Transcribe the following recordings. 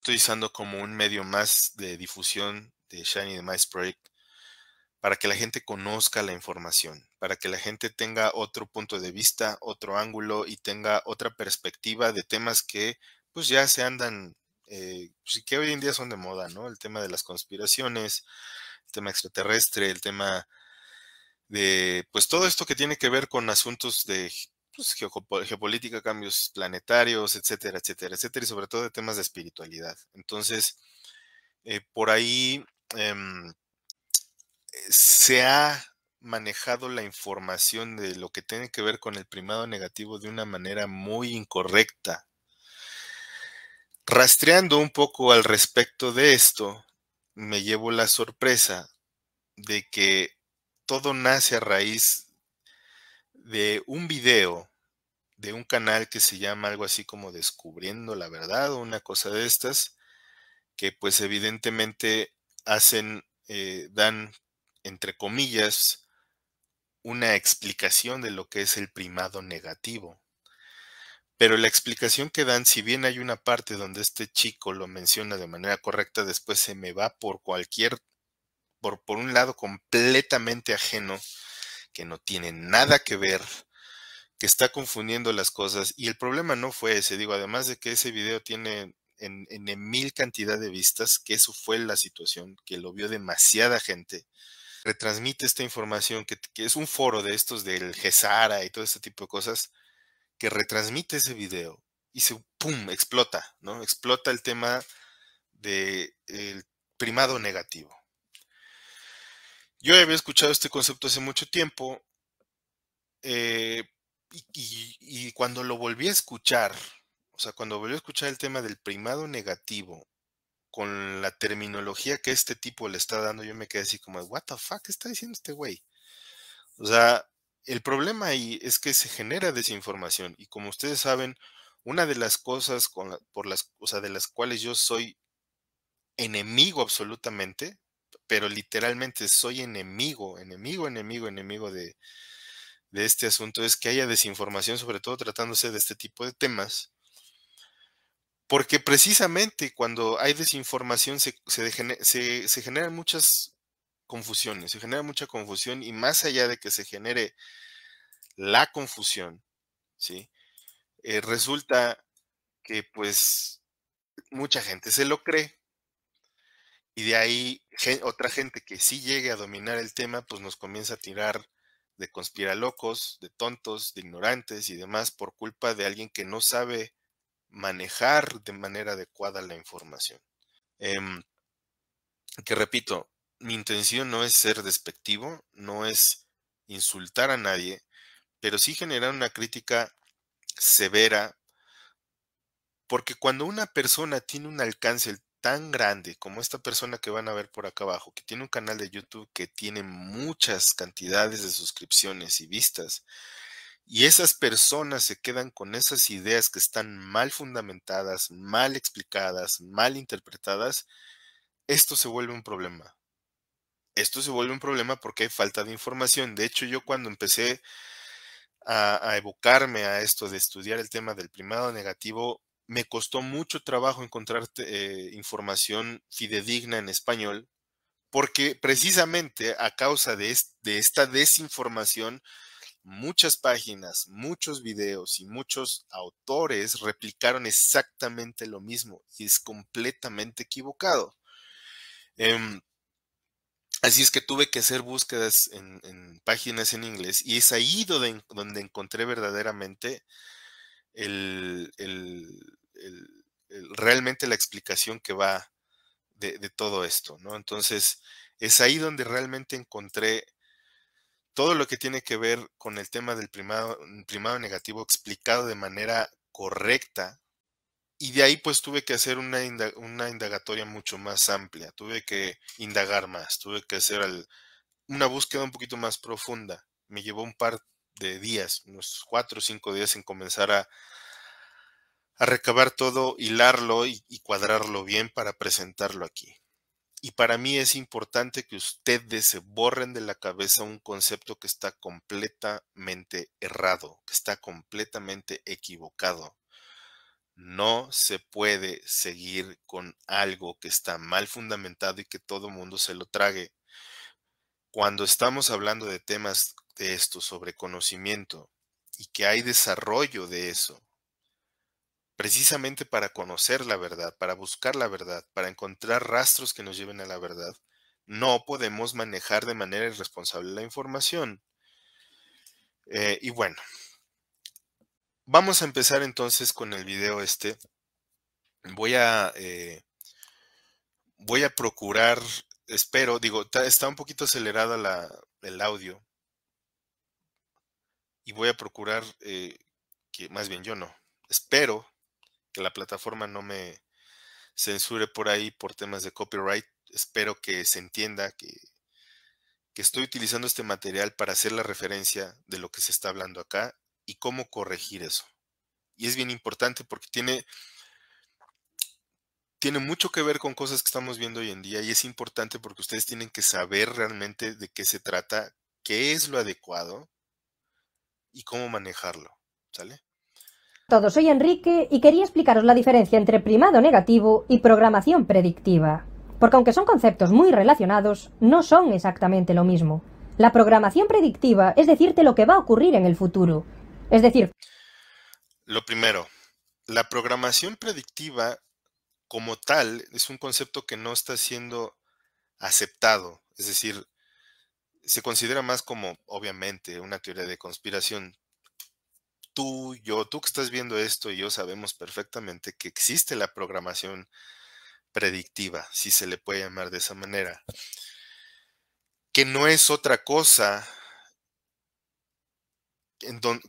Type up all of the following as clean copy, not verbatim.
estoy usando como un medio más de difusión de Shiny the Mice Project para que la gente conozca la información, para que la gente tenga otro punto de vista, otro ángulo y tenga otra perspectiva de temas que pues ya se andan, pues, que hoy en día son de moda, ¿no? El tema de las conspiraciones, el tema extraterrestre, el tema de pues todo esto que tiene que ver con asuntos de pues, geopolítica, cambios planetarios, etcétera, etcétera, etcétera, y sobre todo de temas de espiritualidad. Entonces, por ahí se ha manejado la información de lo que tiene que ver con el primado negativo de una manera muy incorrecta. Rastreando un poco al respecto de esto, me llevo la sorpresa de que todo nace a raíz de un video de un canal que se llama algo así como Descubriendo la Verdad o una cosa de estas, que pues evidentemente hacen, dan, entre comillas, una explicación de lo que es el primado negativo. Pero la explicación que dan, si bien hay una parte donde este chico lo menciona de manera correcta, después se me va por por un lado completamente ajeno, que no tiene nada que ver, que está confundiendo las cosas. Y el problema no fue ese, digo, además de que ese video tiene en mil cantidad de vistas, que eso fue la situación, que lo vio demasiada gente. Retransmite esta información, que es un foro de estos del GESARA y todo este tipo de cosas, que retransmite ese video y se, ¡pum!, explota, ¿no? Explota el tema del primado negativo. Yo había escuchado este concepto hace mucho tiempo, eh, y cuando lo volví a escuchar, o sea, cuando volví a escuchar el tema del primado negativo con la terminología que este tipo le está dando, yo me quedé así como, what the fuck, ¿qué está diciendo este güey? O sea, el problema ahí es que se genera desinformación y como ustedes saben, una de las cosas o sea, de las cuales yo soy enemigo absolutamente, pero literalmente soy enemigo, enemigo, enemigo, enemigo de este asunto, es que haya desinformación, sobre todo tratándose de este tipo de temas, porque precisamente cuando hay desinformación se generan muchas confusiones, se genera mucha confusión y más allá de que se genere la confusión, ¿sí? Resulta que pues mucha gente se lo cree y de ahí otra gente que sí llegue a dominar el tema, pues nos comienza a tirar de conspiralocos, de tontos, de ignorantes y demás por culpa de alguien que no sabe manejar de manera adecuada la información. Em, que repito, mi intención no es ser despectivo, no es insultar a nadie, pero sí generar una crítica severa, porque cuando una persona tiene un alcance tan grande como esta persona que van a ver por acá abajo, que tiene un canal de YouTube que tiene muchas cantidades de suscripciones y vistas, y esas personas se quedan con esas ideas que están mal fundamentadas, mal explicadas, mal interpretadas, esto se vuelve un problema. Esto se vuelve un problema porque hay falta de información. De hecho, yo cuando empecé a evocarme a esto de estudiar el tema del primado negativo, me costó mucho trabajo encontrar información fidedigna en español, porque precisamente a causa de esta desinformación, muchas páginas, muchos videos y muchos autores replicaron exactamente lo mismo y es completamente equivocado. Em, Así es que tuve que hacer búsquedas en páginas en inglés y es ahí donde encontré verdaderamente el, el- realmente la explicación que va de todo esto, ¿no? Entonces, es ahí donde realmente encontré todo lo que tiene que ver con el tema del primado negativo explicado de manera correcta. Y de ahí pues tuve que hacer una indagatoria mucho más amplia, tuve que indagar más, tuve que hacer una búsqueda un poquito más profunda. Me llevó un par de días, unos 4 o 5 días en comenzar a recabar todo, hilarlo y cuadrarlo bien para presentarlo aquí. Y para mí es importante que ustedes se borren de la cabeza un concepto que está completamente errado, que está completamente equivocado. No se puede seguir con algo que está mal fundamentado y que todo mundo se lo trague. Cuando estamos hablando de temas de esto, sobre conocimiento, y que hay desarrollo de eso, precisamente para conocer la verdad, para buscar la verdad, para encontrar rastros que nos lleven a la verdad, no podemos manejar de manera irresponsable la información. Y bueno, vamos a empezar entonces con el video este. Voy a, eh, voy a procurar, espero, digo, está un poquito acelerada el audio y voy a procurar que, más bien yo no, espero que la plataforma no me censure por ahí por temas de copyright. Espero que se entienda que estoy utilizando este material para hacer la referencia de lo que se está hablando acá y cómo corregir eso. Y es bien importante porque tiene mucho que ver con cosas que estamos viendo hoy en día y es importante porque ustedes tienen que saber realmente de qué se trata, qué es lo adecuado y cómo manejarlo, ¿sale? Todos, soy Enrique y quería explicaros la diferencia entre primado negativo y programación predictiva. Porque aunque son conceptos muy relacionados, no son exactamente lo mismo. La programación predictiva es decirte lo que va a ocurrir en el futuro. Es decir, Lo primero, la programación predictiva como tal es un concepto que no está siendo aceptado, es decir, se considera más como, obviamente, una teoría de conspiración. Tú que estás viendo esto y yo sabemos perfectamente que existe la programación predictiva, si se le puede llamar de esa manera, que no es otra cosa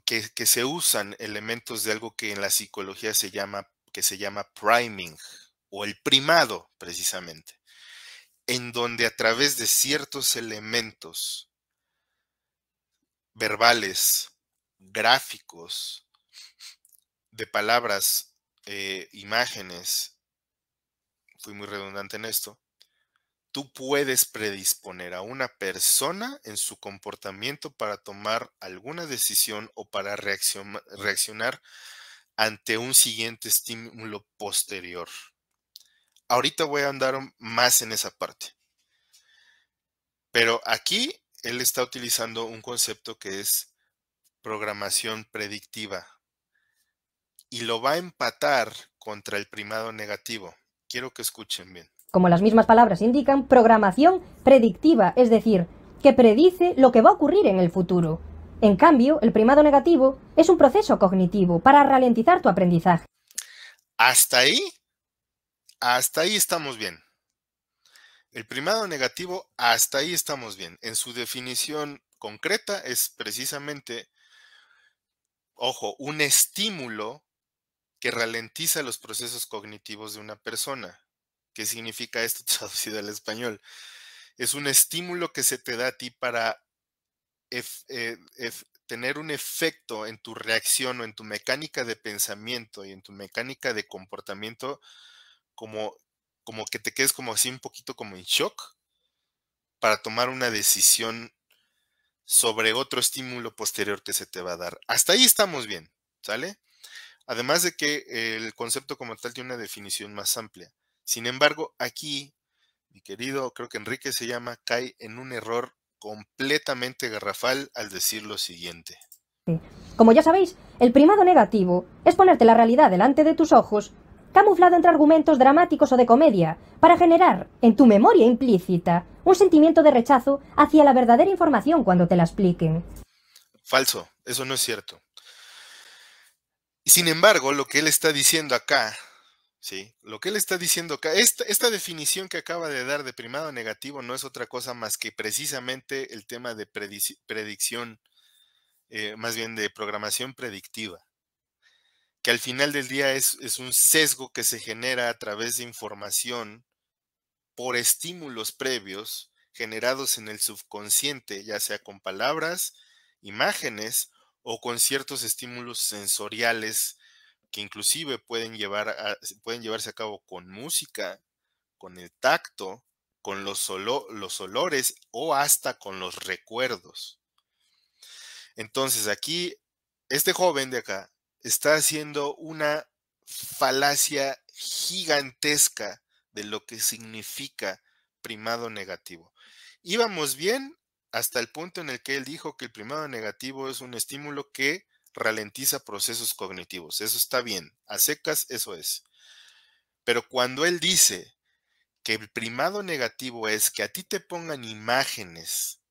que se usan elementos de algo que en la psicología se llama priming o el primado, precisamente, en donde a través de ciertos elementos verbales, gráficos, de palabras, imágenes, fui muy redundante en esto, tú puedes predisponer a una persona en su comportamiento para tomar alguna decisión o para reaccionar ante un siguiente estímulo posterior. Ahorita voy a andar más en esa parte, pero aquí él está utilizando un concepto que es programación predictiva y lo va a empatar contra el primado negativo. Quiero que escuchen bien. como las mismas palabras indican, programación predictiva, es decir, que predice lo que va a ocurrir en el futuro. En cambio, el primado negativo es un proceso cognitivo para ralentizar tu aprendizaje. Hasta ahí, hasta ahí estamos bien. El primado negativo, hasta ahí estamos bien. En su definición concreta es precisamente, ojo, un estímulo que ralentiza los procesos cognitivos de una persona. ¿Qué significa esto traducido al español? Es un estímulo que se te da a ti para tener un efecto en tu reacción o en tu mecánica de pensamiento y en tu mecánica de comportamiento, como, como que te quedes como así un poquito como en shock para tomar una decisión sobre otro estímulo posterior que se te va a dar. Hasta ahí estamos bien, ¿sale? Además de que el concepto como tal tiene una definición más amplia. Sin embargo, aquí, mi querido, creo que Enrique se llama, cae en un error completamente garrafal al decir lo siguiente. Como ya sabéis, el primado negativo es ponerte la realidad delante de tus ojos, camuflado entre argumentos dramáticos o de comedia, para generar, en tu memoria implícita, un sentimiento de rechazo hacia la verdadera información cuando te la expliquen. Falso, eso no es cierto. Sin embargo, lo que él está diciendo acá, ¿sí? Lo que él está diciendo acá, esta definición que acaba de dar de primado negativo no es otra cosa más que precisamente el tema de predicción, más bien de programación predictiva, que al final del día es un sesgo que se genera a través de información por estímulos previos generados en el subconsciente, ya sea con palabras, imágenes o con ciertos estímulos sensoriales que inclusive pueden llevarse a cabo con música, con el tacto, con los olores o hasta con los recuerdos. Entonces aquí, este joven de acá está haciendo una falacia gigantesca de lo que significa primado negativo. Íbamos bien hasta el punto en el que él dijo que el primado negativo es un estímulo que ralentiza procesos cognitivos. Eso está bien, a secas eso es. Pero cuando él dice que el primado negativo es que a ti te pongan imágenes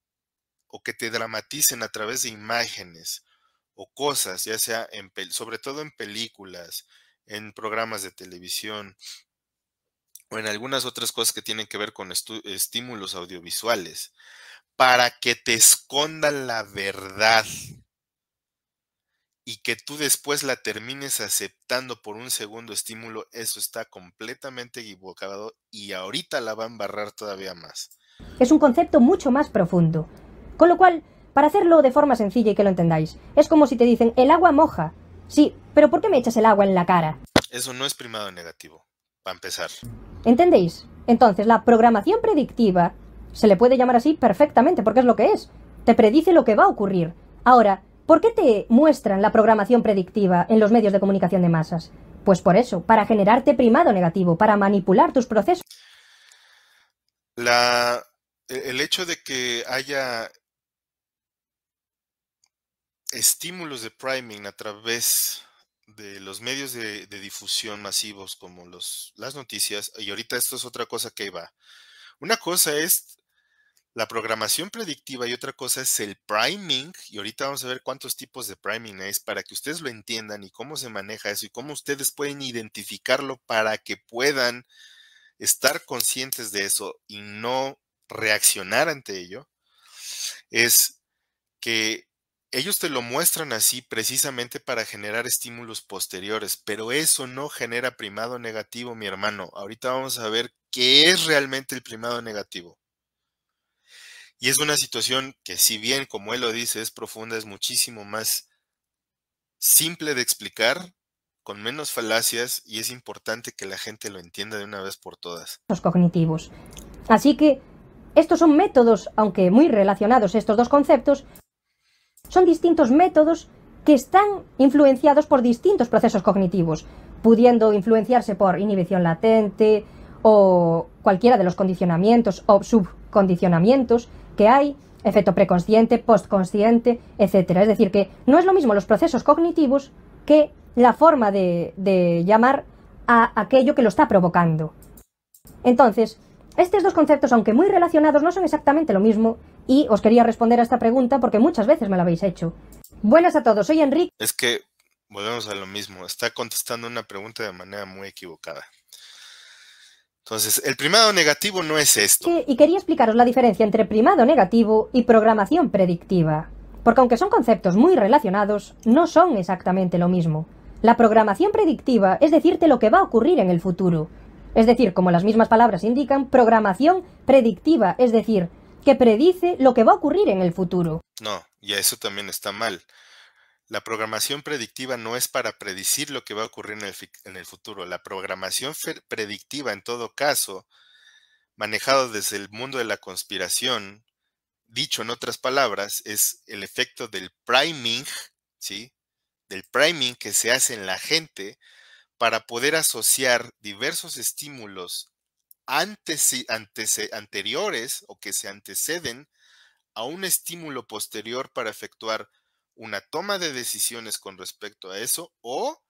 o que te dramaticen a través de imágenes o cosas, ya sea sobre todo en películas, en programas de televisión o en algunas otras cosas que tienen que ver con estímulos audiovisuales, para que te escondan la verdad y que tú después la termines aceptando por un segundo estímulo, eso está completamente equivocado y ahorita la va a embarrar todavía más. Es un concepto mucho más profundo. Con lo cual, para hacerlo de forma sencilla y que lo entendáis, es como si te dicen, el agua moja. Sí, pero ¿por qué me echas el agua en la cara? Eso no es primado negativo, para empezar. ¿Entendéis? Entonces, la programación predictiva se le puede llamar así perfectamente, porque es lo que es. Te predice lo que va a ocurrir. Ahora, ¿por qué te muestran la programación predictiva en los medios de comunicación de masas? Pues por eso, para generarte primado negativo, para manipular tus procesos. El hecho de que haya estímulos de priming a través de los medios de difusión masivos como las noticias, y ahorita esto es otra cosa que va. Una cosa es la programación predictiva y otra cosa es el priming, y ahorita vamos a ver cuántos tipos de priming es para que ustedes lo entiendan y cómo se maneja eso y cómo ustedes pueden identificarlo para que puedan estar conscientes de eso y no reaccionar ante ello. Es que ellos te lo muestran así precisamente para generar estímulos posteriores, pero eso no genera primado negativo, mi hermano. Ahorita vamos a ver qué es realmente el primado negativo. Y es una situación que, si bien, como él lo dice, es profunda, es muchísimo más simple de explicar, con menos falacias, y es importante que la gente lo entienda de una vez por todas. Cognitivos. Así que estos son métodos, aunque muy relacionados estos dos conceptos, son distintos métodos que están influenciados por distintos procesos cognitivos, pudiendo influenciarse por inhibición latente o cualquiera de los condicionamientos o subcondicionamientos que hay, efecto preconsciente, postconsciente, etc. Es decir, que no es lo mismo los procesos cognitivos que la forma de llamar a aquello que lo está provocando. Entonces, estos dos conceptos, aunque muy relacionados, no son exactamente lo mismo, y os quería responder a esta pregunta porque muchas veces me la habéis hecho. Buenas a todos, soy Enrique. Es que volvemos a lo mismo, está contestando una pregunta de manera muy equivocada. Entonces, el primado negativo no es esto. Y quería explicaros la diferencia entre primado negativo y programación predictiva. Porque aunque son conceptos muy relacionados, no son exactamente lo mismo. La programación predictiva es decirte lo que va a ocurrir en el futuro. Es decir, como las mismas palabras indican, programación predictiva, es decir, que predice lo que va a ocurrir en el futuro. No, y eso también está mal. La programación predictiva no es para predecir lo que va a ocurrir en el futuro. La programación predictiva, en todo caso, manejado desde el mundo de la conspiración, dicho en otras palabras, es el efecto del priming, ¿sí? Del priming que se hace en la gente para poder asociar diversos estímulos anteriores o que se anteceden a un estímulo posterior para efectuar una toma de decisiones con respecto a eso o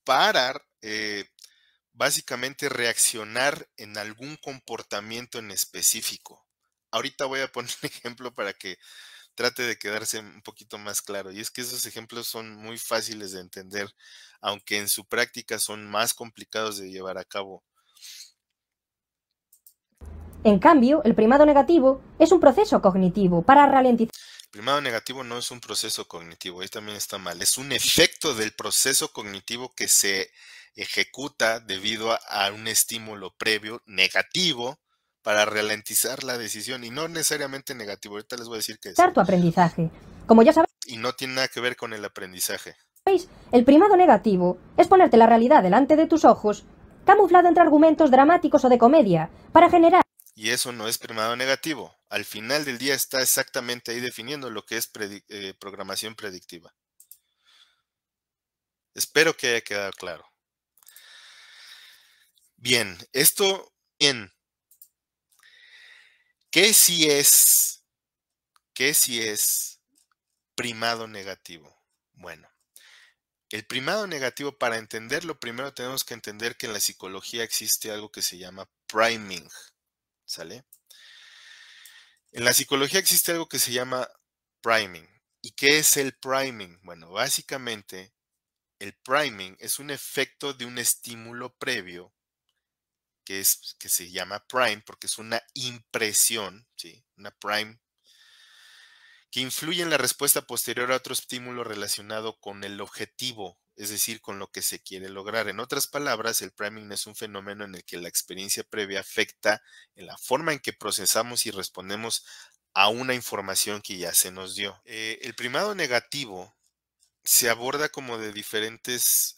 para básicamente reaccionar en algún comportamiento en específico. Ahorita voy a poner un ejemplo para que trate de quedarse un poquito más claro. Y es que esos ejemplos son muy fáciles de entender, aunque en su práctica son más complicados de llevar a cabo. En cambio, el primado negativo es un proceso cognitivo para ralentizar. El primado negativo no es un proceso cognitivo, ahí también está mal. Es un efecto del proceso cognitivo que se ejecuta debido a un estímulo previo negativo para ralentizar la decisión y no necesariamente negativo. Ahorita les voy a decir qué es. Tu aprendizaje. Como ya sabéis, Y no tiene nada que ver con el aprendizaje. el primado negativo es ponerte la realidad delante de tus ojos, camuflado entre argumentos dramáticos o de comedia, para generar. Y eso no es primado negativo. Al final del día está exactamente ahí definiendo lo que es programación predictiva. Espero que haya quedado claro. Bien, bien, ¿qué si es, qué si es primado negativo? Bueno, el primado negativo, para entenderlo, primero tenemos que entender que en la psicología existe algo que se llama priming, ¿sale? En la psicología existe algo que se llama priming. ¿Y qué es el priming? Bueno, básicamente el priming es un efecto de un estímulo previo que se llama prime porque es una impresión, ¿sí? Una prime que influye en la respuesta posterior a otro estímulo relacionado con el objetivo, es decir, con lo que se quiere lograr. En otras palabras, el priming es un fenómeno en el que la experiencia previa afecta en la forma en que procesamos y respondemos a una información que ya se nos dio. El primado negativo se aborda como de diferentes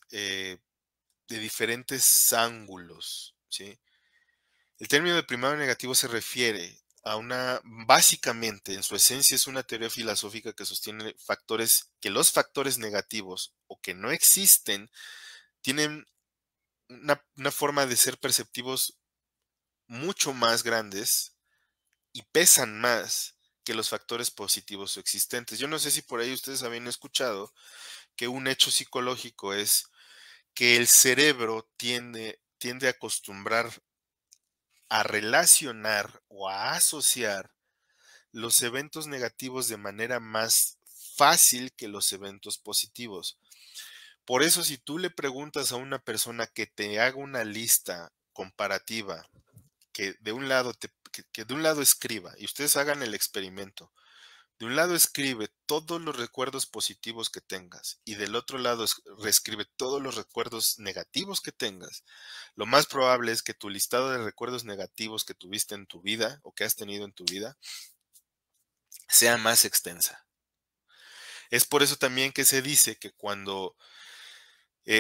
ángulos, ¿sí? El término de primado negativo se refiere a básicamente, en su esencia, es una teoría filosófica que sostiene que los factores negativos o que no existen tienen una forma de ser perceptivos mucho más grandes y pesan más que los factores positivos o existentes. Yo no sé si por ahí ustedes habían escuchado que un hecho psicológico es que el cerebro tiende a acostumbrar a relacionar o a asociar los eventos negativos de manera más fácil que los eventos positivos. Por eso, si tú le preguntas a una persona que te haga una lista comparativa, que de un lado escriba, y ustedes hagan el experimento, de un lado escribe todos los recuerdos positivos que tengas y del otro lado reescribe todos los recuerdos negativos que tengas, lo más probable es que tu listado de recuerdos negativos que tuviste en tu vida o que has tenido en tu vida sea más extensa. Es por eso también que se dice que cuando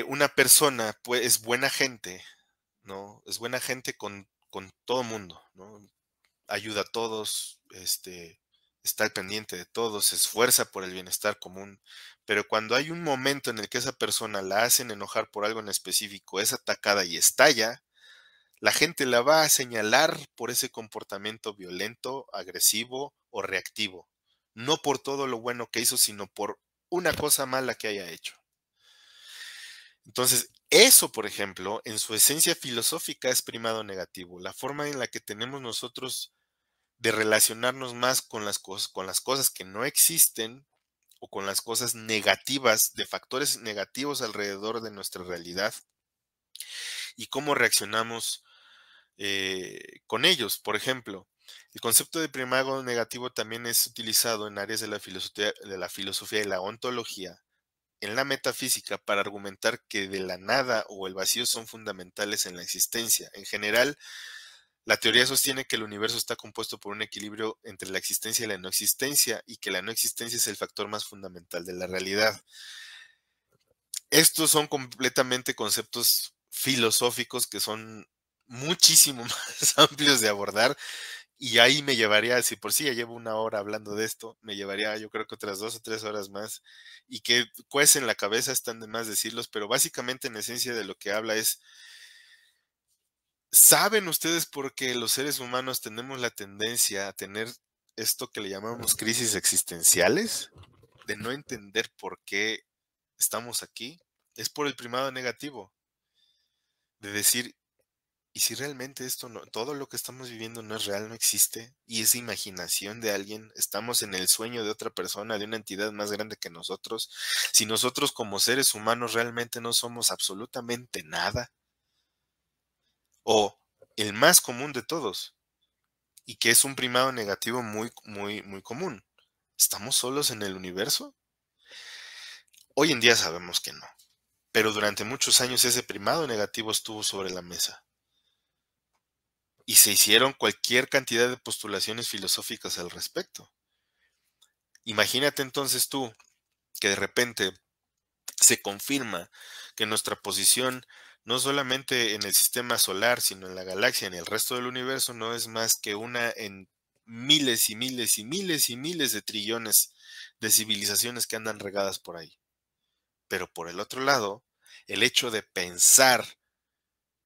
una persona pues, es buena gente, ¿no? Es buena gente con todo mundo, ¿no? Ayuda a todos, está al pendiente de todos, se esfuerza por el bienestar común, pero cuando hay un momento en el que esa persona la hacen enojar por algo en específico, es atacada y estalla, la gente la va a señalar por ese comportamiento violento, agresivo o reactivo, no por todo lo bueno que hizo, sino por una cosa mala que haya hecho. Entonces, eso, por ejemplo, en su esencia filosófica es primado negativo, la forma en la que tenemos nosotros de relacionarnos más con las cosas que no existen o con las cosas negativas, de factores negativos alrededor de nuestra realidad y cómo reaccionamos con ellos. Por ejemplo, el concepto de primago negativo también es utilizado en áreas de la filosofía y la ontología, en la metafísica, para argumentar que de la nada o el vacío son fundamentales en la existencia. En general, la teoría sostiene que el universo está compuesto por un equilibrio entre la existencia y la no existencia, y que la no existencia es el factor más fundamental de la realidad. Estos son completamente conceptos filosóficos que son muchísimo más amplios de abordar, y ahí me llevaría, si por sí ya llevo una hora hablando de esto, me llevaría yo creo que otras 2 o 3 horas más, y que cuecen la cabeza, están de más decirlos, pero básicamente en esencia de lo que habla es, ¿saben ustedes por qué los seres humanos tenemos la tendencia a tener esto que le llamamos crisis existenciales? De no entender por qué estamos aquí. Es por el primado negativo, de decir, ¿y si realmente todo lo que estamos viviendo no es real, no existe? Y es imaginación de alguien, estamos en el sueño de otra persona, de una entidad más grande que nosotros. Si nosotros como seres humanos realmente no somos absolutamente nada, o el más común de todos, y que es un primado negativo muy, muy, muy común. ¿Estamos solos en el universo? Hoy en día sabemos que no, pero durante muchos años ese primado negativo estuvo sobre la mesa y se hicieron cualquier cantidad de postulaciones filosóficas al respecto. Imagínate entonces tú que de repente se confirma que nuestra posición, no solamente en el sistema solar, sino en la galaxia, en el resto del universo, no es más que una en miles y miles y miles y miles de trillones de civilizaciones que andan regadas por ahí. Pero por el otro lado, el hecho de pensar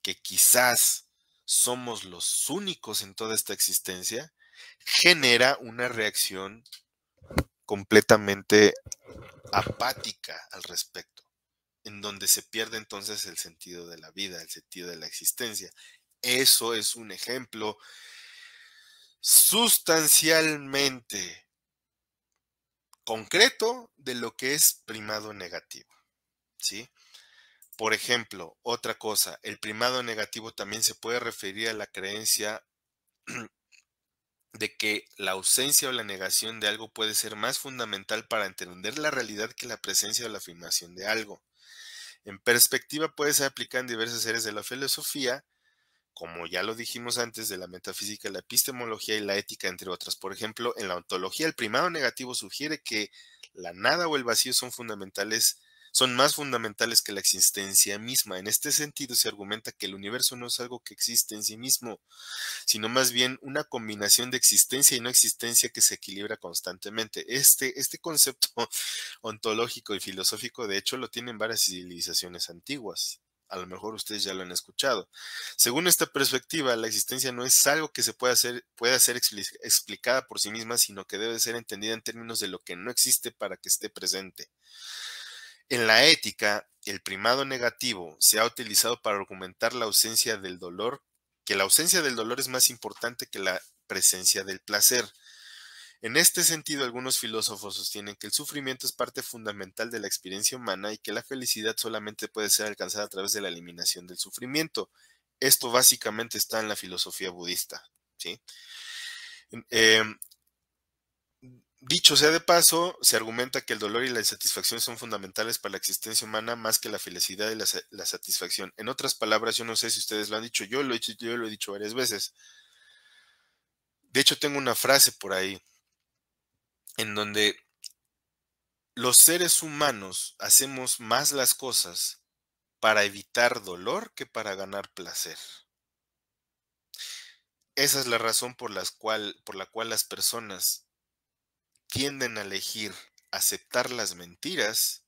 que quizás somos los únicos en toda esta existencia, genera una reacción completamente apática al respecto, en donde se pierde entonces el sentido de la vida, el sentido de la existencia. Eso es un ejemplo sustancialmente concreto de lo que es primado negativo, ¿sí? Por ejemplo, otra cosa, el primado negativo también se puede referir a la creencia de que la ausencia o la negación de algo puede ser más fundamental para entender la realidad que la presencia o la afirmación de algo. En perspectiva puede ser aplicada en diversas áreas de la filosofía, como ya lo dijimos antes, de la metafísica, la epistemología y la ética, entre otras. Por ejemplo, en la ontología, el primado negativo sugiere que la nada o el vacío son más fundamentales que la existencia misma. En este sentido, se argumenta que el universo no es algo que existe en sí mismo, sino más bien una combinación de existencia y no existencia que se equilibra constantemente. Este concepto ontológico y filosófico, de hecho, lo tienen varias civilizaciones antiguas. A lo mejor ustedes ya lo han escuchado. Según esta perspectiva, la existencia no es algo que pueda ser explicada por sí misma, sino que debe ser entendida en términos de lo que no existe para que esté presente. En la ética, el primado negativo se ha utilizado para argumentar la ausencia del dolor, que la ausencia del dolor es más importante que la presencia del placer. En este sentido, algunos filósofos sostienen que el sufrimiento es parte fundamental de la experiencia humana y que la felicidad solamente puede ser alcanzada a través de la eliminación del sufrimiento. Esto básicamente está en la filosofía budista, ¿sí? Eh, Dicho sea de paso, se argumenta que el dolor y la insatisfacción son fundamentales para la existencia humana más que la felicidad y la satisfacción. En otras palabras, yo no sé si ustedes lo han dicho, yo lo he dicho varias veces. De hecho, tengo una frase por ahí en donde los seres humanos hacemos más las cosas para evitar dolor que para ganar placer. Esa es la razón por la cual las personas tienden a elegir aceptar las mentiras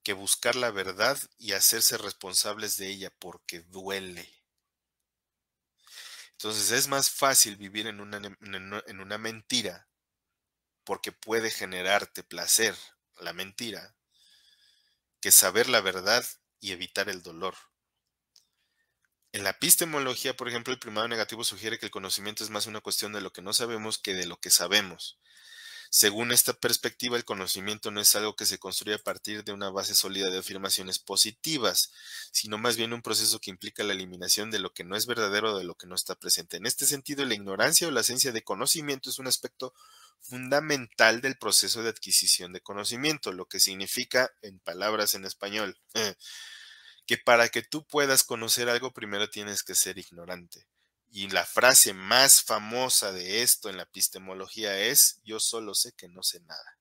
que buscar la verdad y hacerse responsables de ella porque duele. Entonces es más fácil vivir en una mentira porque puede generarte placer, la mentira, que saber la verdad y evitar el dolor. En la epistemología, por ejemplo, el primado negativo sugiere que el conocimiento es más una cuestión de lo que no sabemos que de lo que sabemos. Según esta perspectiva, el conocimiento no es algo que se construye a partir de una base sólida de afirmaciones positivas, sino más bien un proceso que implica la eliminación de lo que no es verdadero o de lo que no está presente. En este sentido, la ignorancia o la ausencia de conocimiento es un aspecto fundamental del proceso de adquisición de conocimiento, lo que significa, en palabras en español, que para que tú puedas conocer algo, primero tienes que ser ignorante. Y la frase más famosa de esto en la epistemología es: yo solo sé que no sé nada.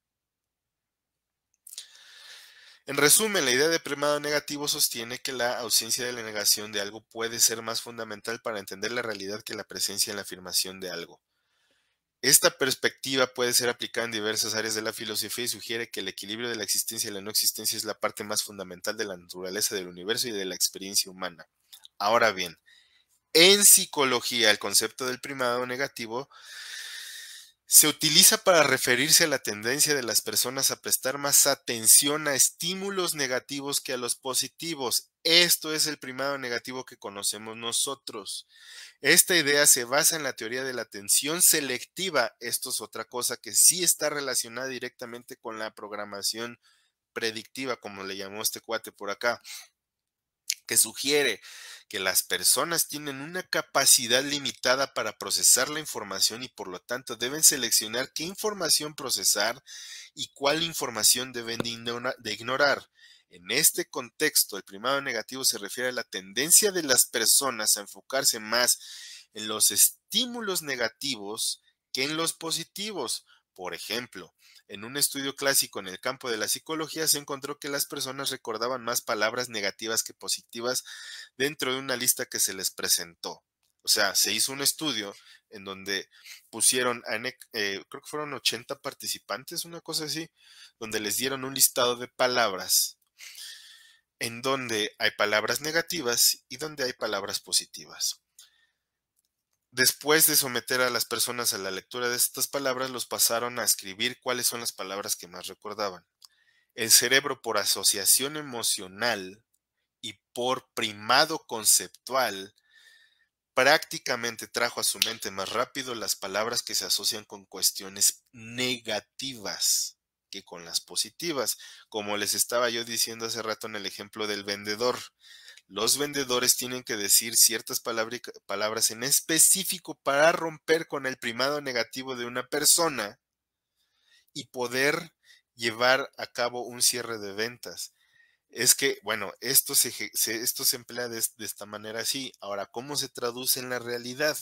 En resumen, la idea de primado negativo sostiene que la ausencia de la negación de algo puede ser más fundamental para entender la realidad que la presencia en la afirmación de algo. Esta perspectiva puede ser aplicada en diversas áreas de la filosofía y sugiere que el equilibrio de la existencia y la no existencia es la parte más fundamental de la naturaleza del universo y de la experiencia humana. Ahora bien, en psicología, el concepto del primado negativo se utiliza para referirse a la tendencia de las personas a prestar más atención a estímulos negativos que a los positivos. Esto es el primado negativo que conocemos nosotros. Esta idea se basa en la teoría de la atención selectiva. Esto es otra cosa que sí está relacionada directamente con la programación predictiva, como le llamó este cuate por acá, que sugiere que las personas tienen una capacidad limitada para procesar la información y por lo tanto deben seleccionar qué información procesar y cuál información deben de ignorar. En este contexto, el primado negativo se refiere a la tendencia de las personas a enfocarse más en los estímulos negativos que en los positivos. Por ejemplo, en un estudio clásico en el campo de la psicología se encontró que las personas recordaban más palabras negativas que positivas dentro de una lista que se les presentó. O sea, se hizo un estudio en donde pusieron, creo que fueron 80 participantes, una cosa así, donde les dieron un listado de palabras en donde hay palabras negativas y donde hay palabras positivas. Después de someter a las personas a la lectura de estas palabras, los pasaron a escribir cuáles son las palabras que más recordaban. El cerebro, por asociación emocional y por primado conceptual, prácticamente trajo a su mente más rápido las palabras que se asocian con cuestiones negativas que con las positivas. Como les estaba yo diciendo hace rato en el ejemplo del vendedor, los vendedores tienen que decir ciertas palabras en específico para romper con el primado negativo de una persona y poder llevar a cabo un cierre de ventas. Es que, bueno, esto se emplea de esta manera así. Ahora, ¿cómo se traduce en la realidad?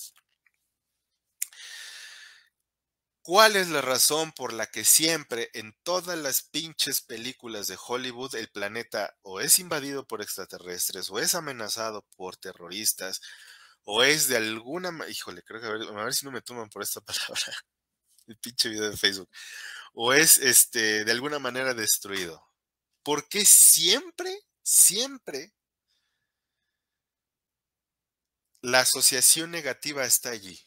¿Cuál es la razón por la que siempre en todas las pinches películas de Hollywood el planeta o es invadido por extraterrestres o es amenazado por terroristas o es de alguna híjole, creo que a ver si no me toman por esta palabra, el pinche video de Facebook, o es de alguna manera destruido? ¿Por qué siempre la asociación negativa está allí?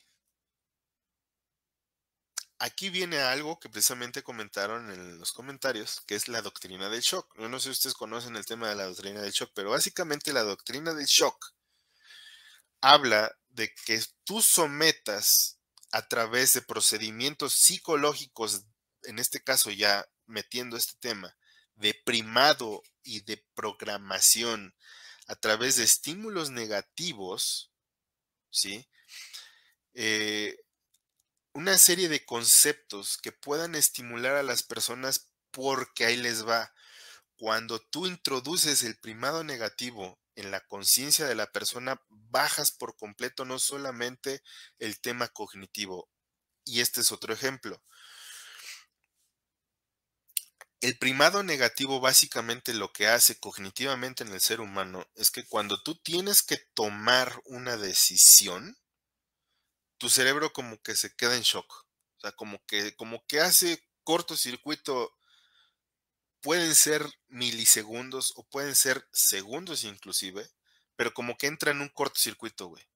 Aquí viene algo que precisamente comentaron en los comentarios, que es la doctrina del shock. Yo no sé si ustedes conocen el tema de la doctrina del shock, pero básicamente la doctrina del shock habla de que tú sometas a través de procedimientos psicológicos, en este caso ya metiendo este tema, de primado y de programación a través de estímulos negativos, ¿sí? Eh, una serie de conceptos que puedan estimular a las personas porque ahí les va. Cuando tú introduces el primado negativo en la conciencia de la persona, bajas por completo no solamente el tema cognitivo. Y este es otro ejemplo. El primado negativo básicamente lo que hace cognitivamente en el ser humano es que cuando tú tienes que tomar una decisión, tu cerebro como que se queda en shock. O sea, como que hace cortocircuito. Pueden ser milisegundos o pueden ser segundos inclusive, pero como que entra en un cortocircuito, güey.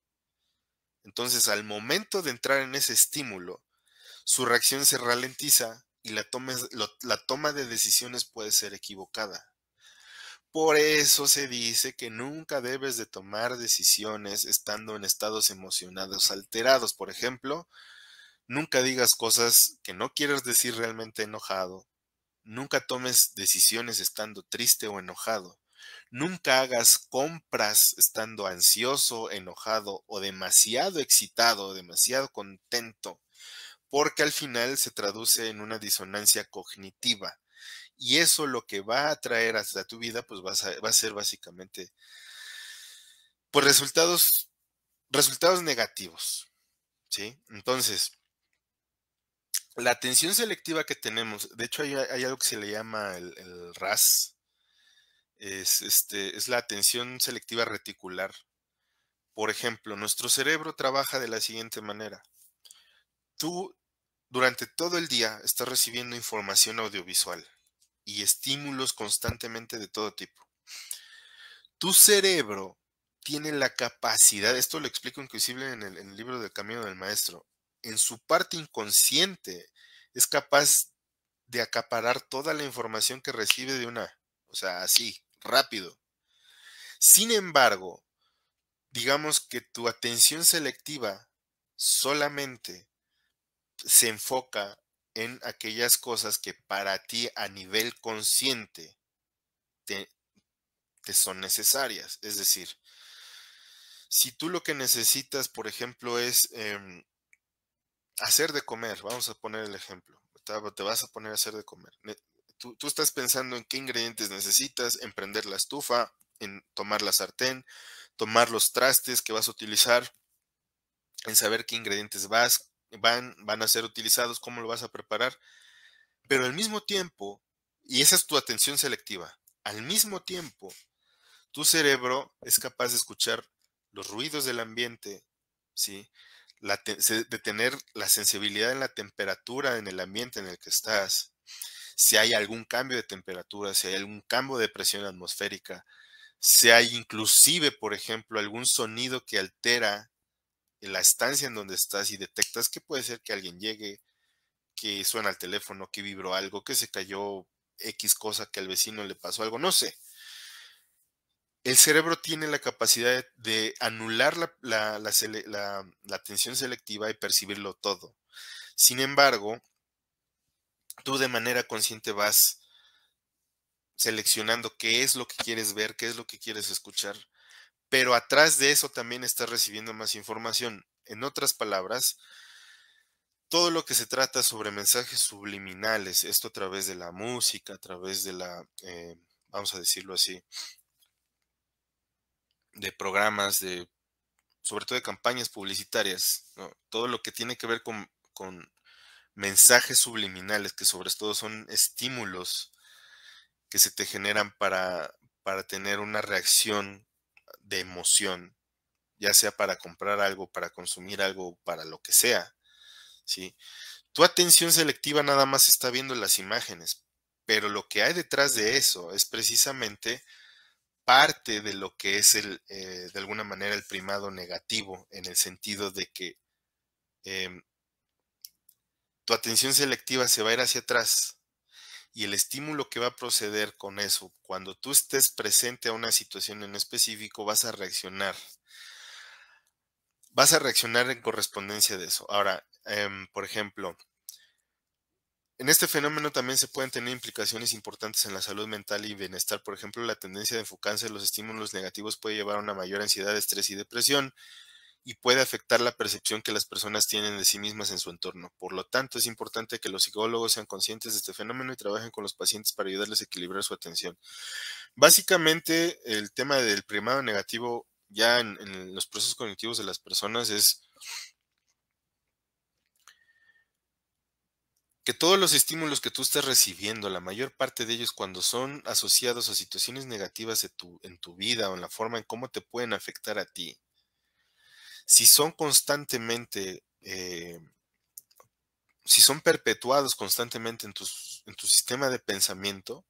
Entonces, al momento de entrar en ese estímulo, su reacción se ralentiza y la toma de decisiones puede ser equivocada. Por eso se dice que nunca debes de tomar decisiones estando en estados emocionados alterados. Por ejemplo, nunca digas cosas que no quieres decir realmente enojado. Nunca tomes decisiones estando triste o enojado. Nunca hagas compras estando ansioso, enojado o demasiado excitado, demasiado contento, porque al final se traduce en una disonancia cognitiva. Y eso lo que va a traer hasta tu vida, pues va a ser básicamente, pues resultados negativos, ¿sí? Entonces, la atención selectiva que tenemos, de hecho hay algo que se le llama el RAS, es la atención selectiva reticular. Por ejemplo, nuestro cerebro trabaja de la siguiente manera. Tú durante todo el día estás recibiendo información audiovisual y estímulos constantemente de todo tipo. Tu cerebro tiene la capacidad, esto lo explico inclusive en el libro del Camino del Maestro, en su parte inconsciente es capaz de acaparar toda la información que recibe o sea, así, rápido. Sin embargo, digamos que tu atención selectiva solamente se enfoca en aquellas cosas que para ti a nivel consciente te, te son necesarias. Es decir, si tú lo que necesitas, por ejemplo, es hacer de comer, vamos a poner el ejemplo, te vas a poner a hacer de comer. Tú estás pensando en qué ingredientes necesitas, en prender la estufa, en tomar la sartén, tomar los trastes que vas a utilizar, en saber qué ingredientes van a ser utilizados, cómo lo vas a preparar, pero al mismo tiempo, y esa es tu atención selectiva, al mismo tiempo, tu cerebro es capaz de escuchar los ruidos del ambiente, ¿sí? De tener la sensibilidad en la temperatura en el ambiente en el que estás, si hay algún cambio de temperatura, si hay algún cambio de presión atmosférica, Si hay inclusive, por ejemplo, algún sonido que altera la estancia en donde estás y detectas que puede ser que alguien llegue, que suena el teléfono, que vibró algo, que se cayó X cosa, que al vecino le pasó algo, no sé. El cerebro tiene la capacidad de anular la atención selectiva y percibirlo todo. Sin embargo, tú de manera consciente vas seleccionando qué es lo que quieres ver, qué es lo que quieres escuchar, pero atrás de eso también estás recibiendo más información. En otras palabras, todo lo que se trata sobre mensajes subliminales, esto a través de la música, a través de vamos a decirlo así, de programas, sobre todo de campañas publicitarias, ¿no? Todo lo que tiene que ver con mensajes subliminales, que sobre todo son estímulos que se te generan para tener una reacción de emoción, ya sea para comprar algo, para consumir algo, para lo que sea, ¿sí? Tu atención selectiva nada más está viendo las imágenes, pero lo que hay detrás de eso es precisamente parte de lo que es de alguna manera el primado negativo, en el sentido de que em, tu atención selectiva se va a ir hacia atrás y el estímulo que va a proceder con eso, cuando tú estés presente a una situación en específico, vas a reaccionar en correspondencia de eso. Ahora, por ejemplo, en este fenómeno también se pueden tener implicaciones importantes en la salud mental y bienestar. Por ejemplo, la tendencia de enfocarse en los estímulos negativos puede llevar a una mayor ansiedad, estrés y depresión y puede afectar la percepción que las personas tienen de sí mismas en su entorno. Por lo tanto, es importante que los psicólogos sean conscientes de este fenómeno y trabajen con los pacientes para ayudarles a equilibrar su atención. Básicamente, el tema del primado negativo ya en los procesos cognitivos de las personas es que todos los estímulos que tú estás recibiendo, la mayor parte de ellos cuando son asociados a situaciones negativas en tu vida o en la forma en cómo te pueden afectar a ti, si son constantemente, si son perpetuados constantemente en tu sistema de pensamiento,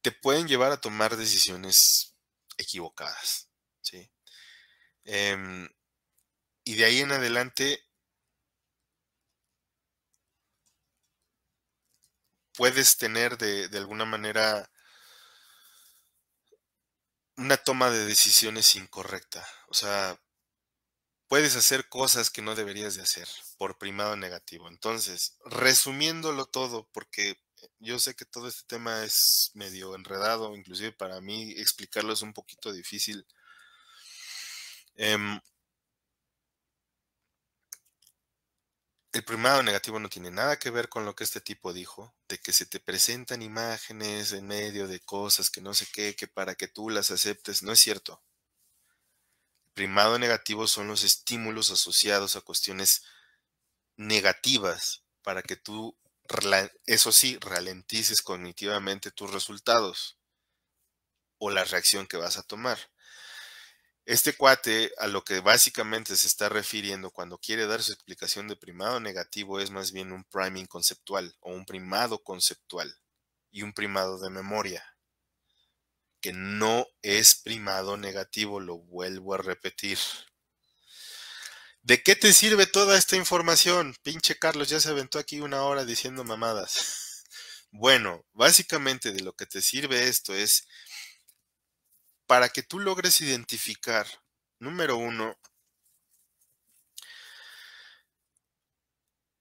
te pueden llevar a tomar decisiones equivocadas, ¿sí? Em, y de ahí en adelante puedes tener de alguna manera una toma de decisiones incorrecta. O sea, puedes hacer cosas que no deberías de hacer por primado negativo. Entonces, resumiéndolo todo, porque yo sé que todo este tema es medio enredado, inclusive para mí explicarlo es un poquito difícil. Em, el primado negativo no tiene nada que ver con lo que este tipo dijo, de que se te presentan imágenes en medio de cosas que no sé qué, que para que tú las aceptes. No es cierto. Primado negativo son los estímulos asociados a cuestiones negativas para que tú, eso sí, ralentices cognitivamente tus resultados o la reacción que vas a tomar. Este cuate a lo que básicamente se está refiriendo cuando quiere dar su explicación de primado negativo es más bien un priming conceptual o un primado conceptual y un primado de memoria, que no es primado negativo, lo vuelvo a repetir. ¿De qué te sirve toda esta información? Pinche Carlos ya se aventó aquí una hora diciendo mamadas. Bueno, básicamente de lo que te sirve esto es para que tú logres identificar, número uno,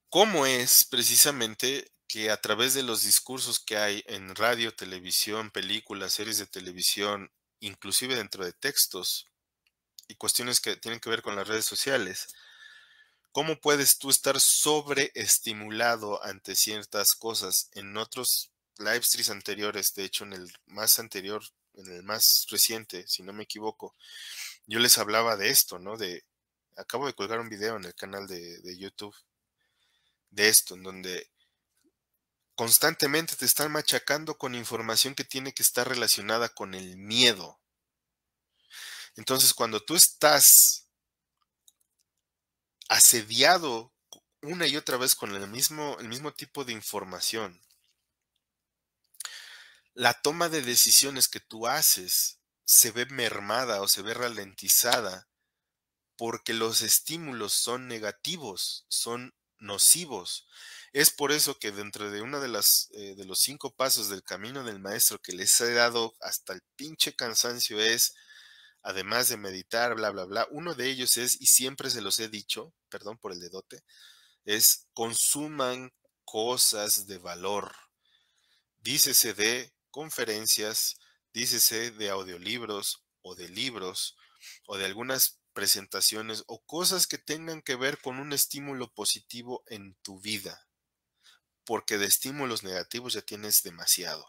cómo es precisamente que a través de los discursos que hay en radio, televisión, películas, series de televisión, inclusive dentro de textos y cuestiones que tienen que ver con las redes sociales, ¿cómo puedes tú estar sobreestimulado ante ciertas cosas? En otros live streams anteriores, de hecho en el más anterior, en el más reciente, si no me equivoco, yo les hablaba de esto, ¿no? Acabo de colgar un video en el canal de YouTube de esto, en donde constantemente te están machacando con información que tiene que estar relacionada con el miedo. Entonces, cuando tú estás asediado una y otra vez con el mismo tipo de información, la toma de decisiones que tú haces se ve mermada o se ve ralentizada porque los estímulos son negativos, son nocivos. Es por eso que dentro de una de de los 5 pasos del camino del maestro que les he dado hasta el pinche cansancio es, además de meditar, bla, bla, bla, uno de ellos es, y siempre se los he dicho, perdón por el dedote, es consuman cosas de valor. Dícese de conferencias, dícese de audiolibros o de libros o de algunas presentaciones o cosas que tengan que ver con un estímulo positivo en tu vida, porque de estímulos negativos ya tienes demasiado.